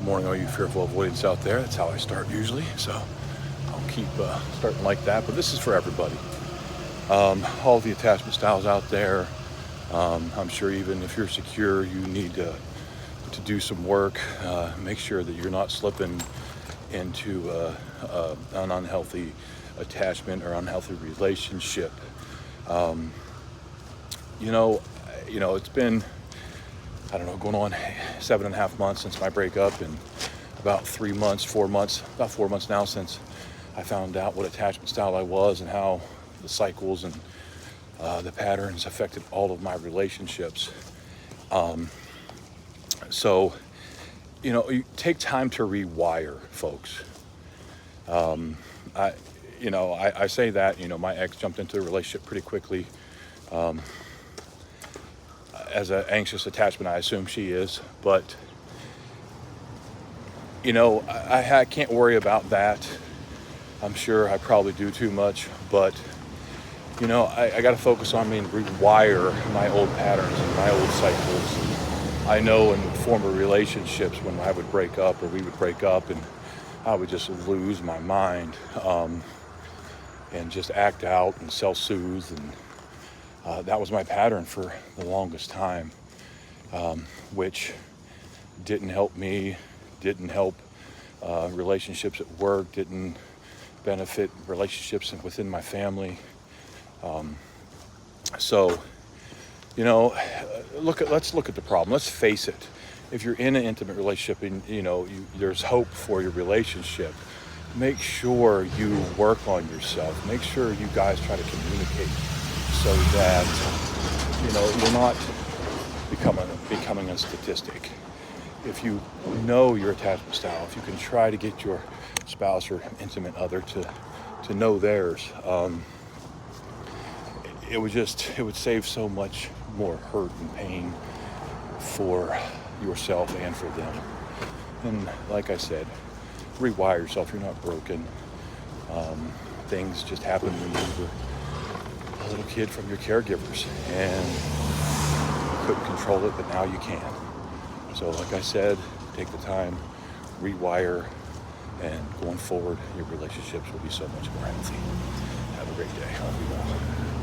morning, all you fearful avoidants out there. That's how I start usually, so I'll keep starting like that. But this is for everybody. All the attachment styles out there. I'm sure even if you're secure, you need to do some work. Make sure that you're not slipping into an unhealthy attachment or unhealthy relationship. You know, it's been, I don't know, going on 7.5 months since my breakup, and about 4 months now since I found out what attachment style I was and how the cycles and the patterns affected all of my relationships. So, you take time to rewire, folks. I say that, my ex jumped into the relationship pretty quickly. As an anxious attachment, I assume she is, but I can't worry about that. I'm sure I probably do too much, but I got to focus on me and rewire my old patterns and my old cycles. I know in former relationships when I would break up or we would break up, and I would just lose my mind and just act out and self-soothe, and that was my pattern for the longest time, which didn't help me, didn't help relationships at work, didn't benefit relationships within my family. So, let's look at the problem. Let's face it. If you're in an intimate relationship and there's hope for your relationship, make sure you work on yourself. Make sure you guys try to communicate so that you're not becoming a statistic. If you know your attachment style, if you can try to get your spouse or intimate other to know theirs, it would save so much more hurt and pain for yourself and for them. And like I said, rewire yourself. You're not broken. Things just happen when you were a little kid from your caregivers and you couldn't control it, but now you can. So like I said, take the time, rewire, and going forward, your relationships will be so much more healthy. Have a great day. I'll be well.